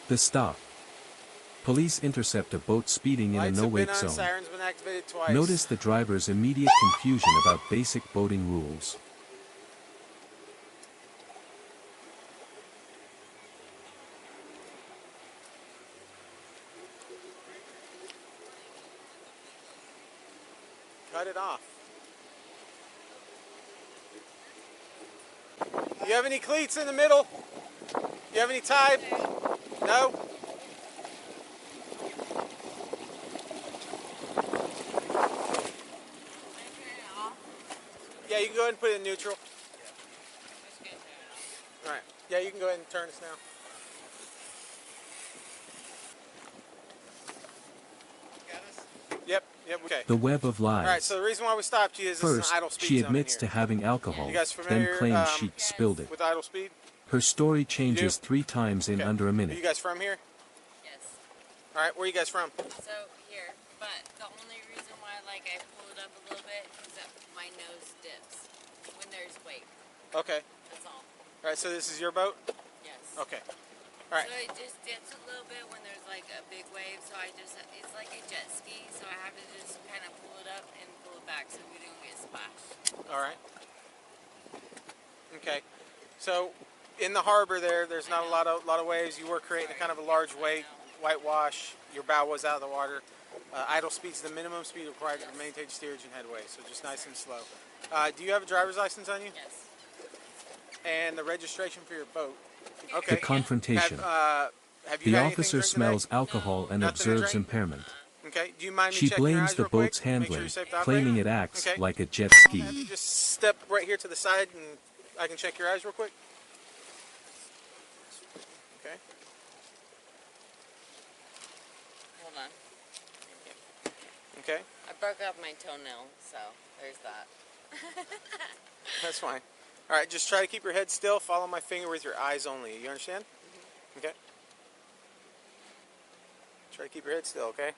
The stop. Police intercept a boat speeding in a no-wake zone. Sirens been activated twice. Notice the driver's immediate confusion about basic boating rules. Cut it off. You have any cleats in the middle? You have any tied? No? Yeah, you can go ahead and put it in neutral. Alright. Yeah, you can go ahead and turn us now. Yep, okay. The web of lies. Alright, so the reason why we stopped you is this is First, an idle speed she zone admits in to here. having alcohol, You guys familiar, then claims she spilled it. with idle speed? Her story changes 3 times in under a Are minute. you guys from here? Yes. Alright, where are you guys from? So here, but the only reason why I pull it up a little bit is that my nose dips when there's wake. Okay. That's all. Alright, so this is your boat? Yes. Okay. Alright. So it just dips a little bit when there's like a big wave. So it's like a jet ski. So I have to just kind of pull it up and pull it back so we don't get splashed. Alright. Okay. So in the harbor there's not a lot of waves. You were creating kind of a large wake, whitewash. Your bow was out of the water. Idle speed's the minimum speed required to maintain steerage and headway, so just nice and slow. Do you have a driver's license on you? Yes. And the registration for your boat? Okay. The confrontation. Have you The had anything officer to drink smells today? alcohol and Nothing to observes drink? impairment. Okay. Do you mind me She checking your blames eyes the real quick? boat's Make sure handling, you're safe to operate? claiming it acts Okay. like a jet Have ski. you just step right here to the side and I can check your eyes real quick? Okay. Hold on. Okay. I broke up my toenail, so there's that. That's fine. All right, just try to keep your head still. Follow my finger with your eyes only. You understand? Mm-hmm. Okay. Try to keep your head still, okay?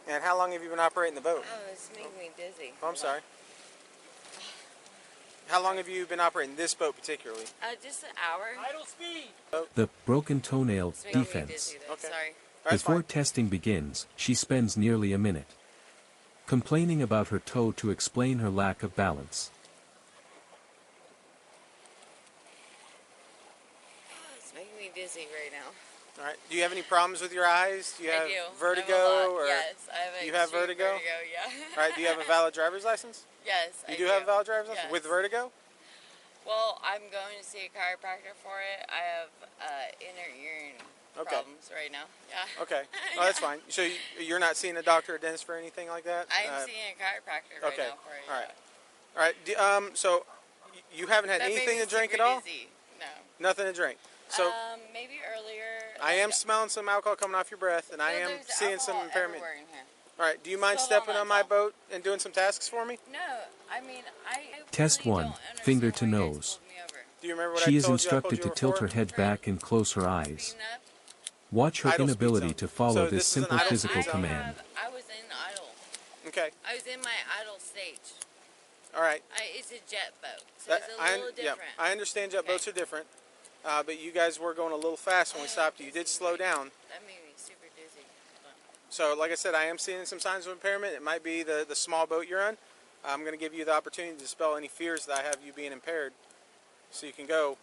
And how long have you been operating the boat? Oh, it's making me dizzy. Oh, I'm sorry. How long have you been operating this boat particularly? Just an hour. Idle speed! The broken toenail It's making me defense. dizzy, though. Okay. Sorry. That's Before fine. testing begins, she spends nearly a minute complaining about her toe to explain her lack of balance. It's making me dizzy right now. All right. Do you have any problems with your eyes? Do you have I do. vertigo? I have a lot. Or yes, I have you have extreme vertigo? Yeah. All right. Do you have a valid driver's license? Yes, You I do have a valid driver's license Yes. with vertigo? Well, I'm going to see a chiropractor for it. I have inner urine problems right now. Yeah. Okay. Oh, that's fine. So you're not seeing a doctor or dentist for anything like that? I'm seeing a chiropractor right now for it. All right. All right. So you haven't had That made anything me to drink at super all? dizzy. No. Nothing to drink. So maybe earlier. I am smelling some alcohol coming off your breath, and I am there's seeing some alcohol impairment. everywhere in here. All right. Do you mind Spilled stepping on on my that boat and doing some tasks for me? No, I mean I. Test really 1, don't understand finger to why you guys nose. pulled me over. Do you remember what She I is told you? I pulled instructed you to over tilt for? her head back and close her eyes. Speeding up. Watch her Idle speed inability zone. to follow So this this is an simple idle physical speed zone? command. I was in idle. Okay. I was in my idle stage. All right. It's a jet boat, so it's a little different. I understand jet boats are different, but you guys were going a little fast when we stopped you. You did slow down. That made me super dizzy. So, like I said, I am seeing some signs of impairment. It might be the small boat you're on. I'm going to give you the opportunity to dispel any fears that I have you being impaired, so you can go.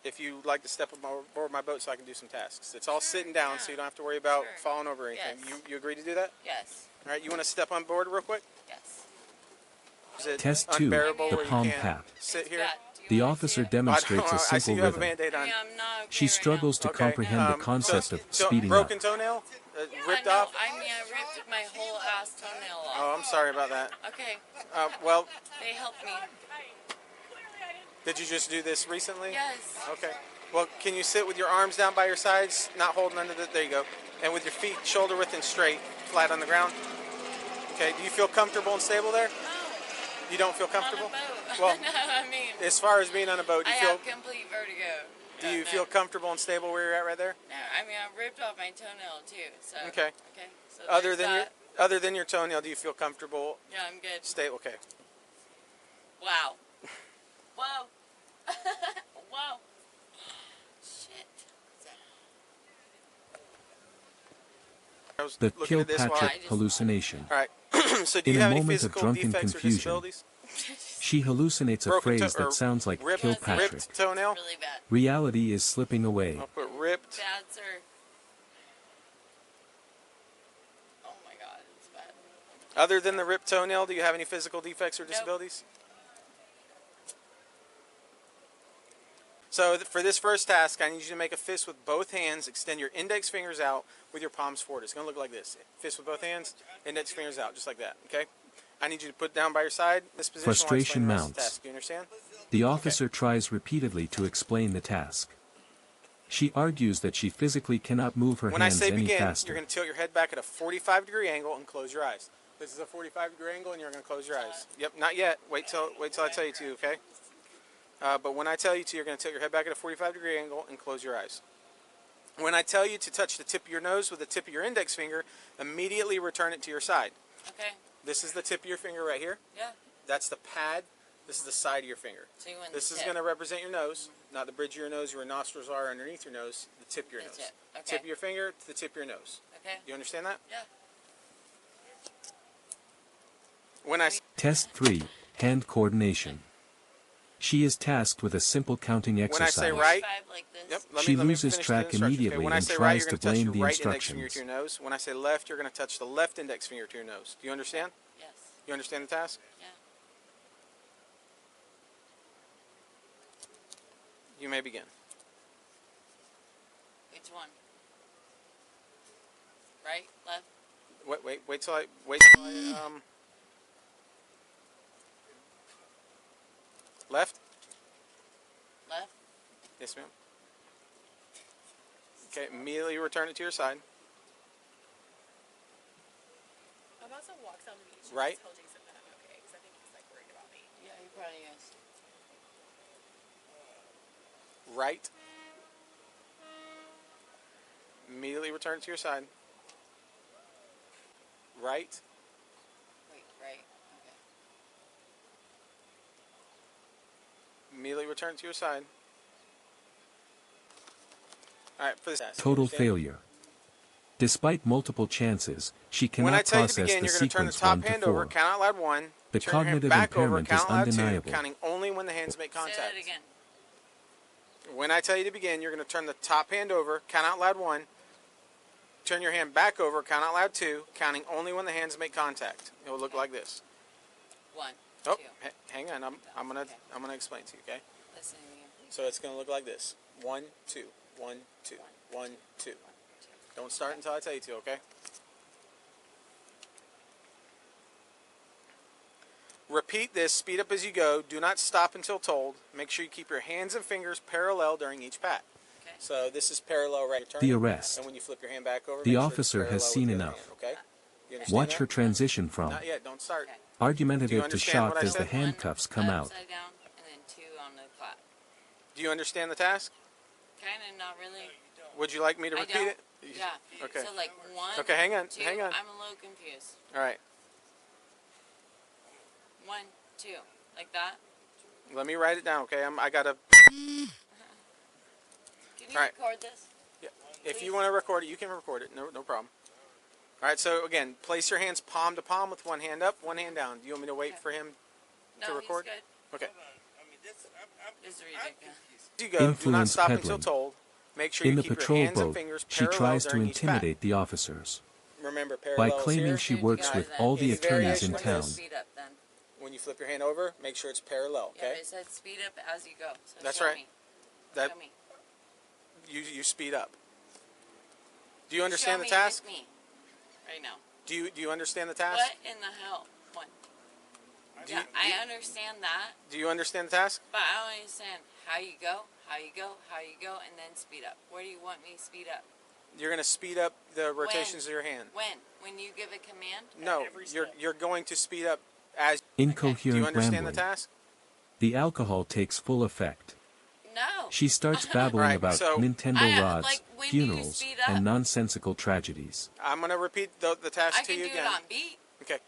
If you'd like to step aboard my boat so I can do some tasks. It's all sitting down, so you don't have to worry about falling over or anything. Yes. You agree to do that? Yes. All right, you want to step on board real quick? Yes. Is it Test 2, unbearable the where you palm can't pat. sit here? The officer demonstrates a I see simple you have a rhythm. Band-Aid on. I'm not okay She struggles to Okay, comprehend the concept of speeding up. broken toenail? Ripped I know, off? I mean, I ripped my whole ass toenail off. Oh, I'm sorry about that. Okay, Well, they helped me. did you just do this recently? Yes. Okay. Well, can you sit with your arms down by your sides, not holding under the... There you go. And with your feet shoulder width and straight, flat on the ground? Okay. Do you feel comfortable and stable there? No. You don't feel comfortable? On a boat. Well, no, I mean, As far as being on a boat, do I you feel have complete vertigo. do you feel comfortable and stable where you're at right there? No, I mean, I ripped off my toenail too. So Okay. Okay. So Other there's than that. your toenail, do you feel comfortable? Yeah, I'm good. Stable. Okay. Wow. Whoa. Whoa. Shit. I was The looking at this while Kilpatrick hallucination. All right. So do In you a have any moment of physical drunken defects or confusion, disabilities? She hallucinates a Broken phrase or that sounds like Kilpatrick. ripped toenail? Really bad. Reality is slipping away. I'll put ripped. Bad, sir. Oh my God, it's bad. Other than the ripped toenail, do you have any physical defects or disabilities? So for this first task, I need you to make a fist with both hands. Extend your index fingers out with your palms forward. It's going to look like this. Fist with both hands, index fingers out, just like that. Okay? I need you to put down by your side. This position. Frustration while I explain the rest of the mounts. task. Do you understand? The officer tries repeatedly to explain the task. She argues that she physically cannot move her When I hands say any begin, faster. you're going to tilt your head back at a 45-degree angle and close your eyes. This is a 45-degree angle, and you're going to close your eyes. Yep, not yet. Wait till I tell you to. Okay? But when I tell you to, you're going to tilt your head back at a 45-degree angle and close your eyes. When I tell you to touch the tip of your nose with the tip of your index finger, immediately return it to your side. Okay. This is the tip of your finger right here. Yeah. That's the pad. This is the side of your finger. So you want This the is tip. going to represent your nose, not the bridge of your nose where your nostrils are underneath your nose, the tip of your The nose. tip. Okay. Tip of your finger to the tip of your nose. Okay. You understand that? Yeah. When I Test 3, hand coordination. She is tasked with a simple counting When I exercise. say right, 5 like this. yep, She let me loses finish track the instructions. immediately When I and say tries right, you're to going to touch blame your the right index finger instructions. to your nose. When I say left, you're going to touch the left index finger to your nose. Do you understand? Yes. You understand the task? Yeah. You may begin. Which one? Right? Left? Wait till I left? Left? Yes, ma'am. Okay, immediately return it to your side. I'm about to walk down the beach. Right. Tell Jason that I'm okay because I think he's like worried about me. Yeah, he probably is. Right. Immediately return it to your side. Right. Wait, right? Okay. Immediately return it to your side. All right, for this task. Total Understand? failure. Despite multiple chances, she When I cannot tell you to process begin, the you're going to turn the sequence top 1 to hand over, 4. count out loud 1. The Turn your hand cognitive back over, impairment count is out loud 2, undeniable. counting only when the hands make contact. Say that again. When I tell you to begin, you're going to turn the top hand over, count out loud 1. Turn your hand back over, count out loud 2, counting only when the hands make contact. It will look like this. 1, Oh, 2. hang on. I'm gonna explain to you, okay? Listen to me, please. So it's gonna look like this: 1, 2, 1, 2, 1, 2. Don't start until I tell you to, okay? Repeat this. Speed up as you go. Do not stop until told. Make sure you keep your hands and fingers parallel during each pat. Okay. So this is parallel right turn. The arrest. And when you flip your hand back over, The make sure it's officer has parallel with seen the other enough. hand, okay? You understand Watch that? her transition from Not yet. Don't start. Okay. Do you argumentative to understand what shocked I as the said? handcuffs One come out. upside down, and then 2 on the clap. Do you understand the task? Kind of, not really. Would you like me to I repeat don't. it? Yeah. Okay. So like 1, Okay, hang on, 2, hang on. I'm a little confused. All right. 1, 2, like that. Let me write it down, okay? I gotta. Can you All right. record this? If you want to record it, you can record it. No problem. All right. So again, place your hands palm to palm with one hand up, one hand down. Do you want me to wait Okay. for him No, to record? he's good. Okay. This is ridiculous. As you go, do not Influence stop peddling. until told. Make sure In you the keep your patrol hands and boat, fingers she parallel tries to during each pat. intimidate the officers. Remember, By parallel is claiming here. she Here, works guys, with then. all the Any attorneys in variation town. of this? Speed up then. When you flip your hand over, make sure it's parallel. Yeah, Okay. but it said speed up as you go. So That's show right. Me. That Show me. you speed up. Do you Show understand the me task? with me right now. Do you understand the task? What in the hell? One. Do Yeah, you, I understand that, do you understand the task? but I don't understand how you go, how you go, how you go, and then speed up. Where do you want me to speed up? You're going to speed up the rotations of your hand. When? When you give a command? No, you're going to speed up as. Do you Incoherent understand rambling. the task? The alcohol takes full effect. No. She starts babbling Right, about so- Nintendo rods, like, when do you funerals, speed up? and nonsensical tragedies. I'm going to repeat the task I to can you do again. it on beat. Okay.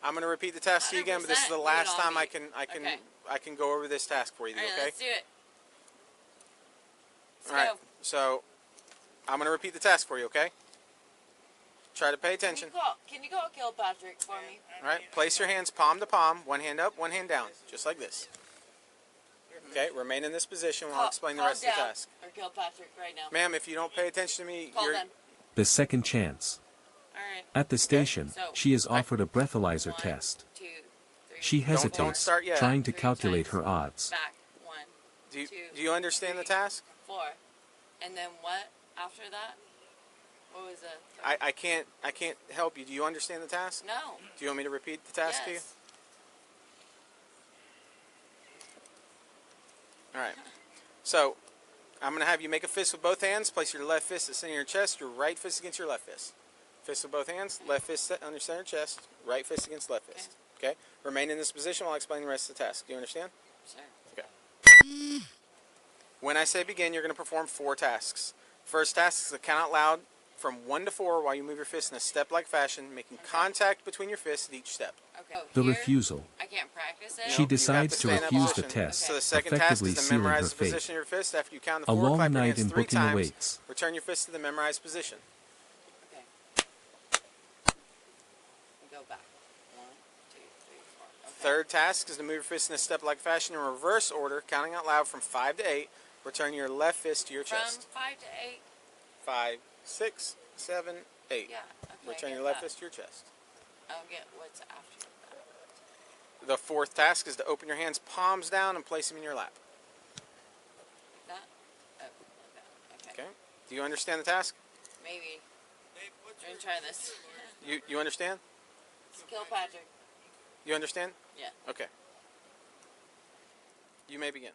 I'm going to repeat the task to you again, but this is the 100% last do it on time beat. Okay. I can go over this task for you, All right, okay? let's do it. Let's All right. go. So, I'm going to repeat the task for you, okay? Try to pay attention. Can you call Kilpatrick for me? All right. Place your hands palm to palm, one hand up, one hand down, just like this. Okay. Remain in this position while I explain the rest of the task. Or Kilpatrick right now. Ma'am, if you don't pay attention to me, Call you're... them. The second chance. All right. At the station, So, she is offered a breathalyzer 1, test. 2, 3. She hesitates, start yet. trying to 3 calculate times. her odds. Back. 1, Do you understand the 3, task? 4. And then what after that? What was it? I can't help you. Do you understand the task? No. Do you want me to repeat the task to you? Yes. All right. So, I'm going to have you make a fist with both hands. Place your left fist at the center of your chest, your right fist against your left fist. Fist with both hands, left fist on your center chest, right fist against left fist. Okay? Remain in this position while I explain the rest of the task. Do you understand? Sure. Okay. When I say begin, you're going to perform 4 tasks. First task is to count out loud from 1 to 4 while you move your fist in a step-like fashion, making contact between your fists at each step. Okay. The Here, refusal. I can't practice it. She Nope, you have decides to stay in that refuse the position. test, So the second task effectively is to sealing her memorize the fate. position of your fist. After you count to A 4, long clap your night hands in 3 booking times. awaits. Return your fist to the memorized position. Okay. Go back. 1, 2, 3, 4. Okay. Third task is to move your fist in a step-like fashion in reverse order, counting out loud from 5 to 8. Return your left fist to your From chest. 5 to 8. 5, 6, 7, 8. Yeah. Okay. Return I your get left that. fist to your chest. I don't get what's after that. The fourth task is to open your hands palms down and place them in your lap. Like that? Oh, like that. Okay. Okay? Do you understand the task? Maybe. We're gonna try this. You understand? Kilpatrick. You understand? Yeah. Okay. You may begin.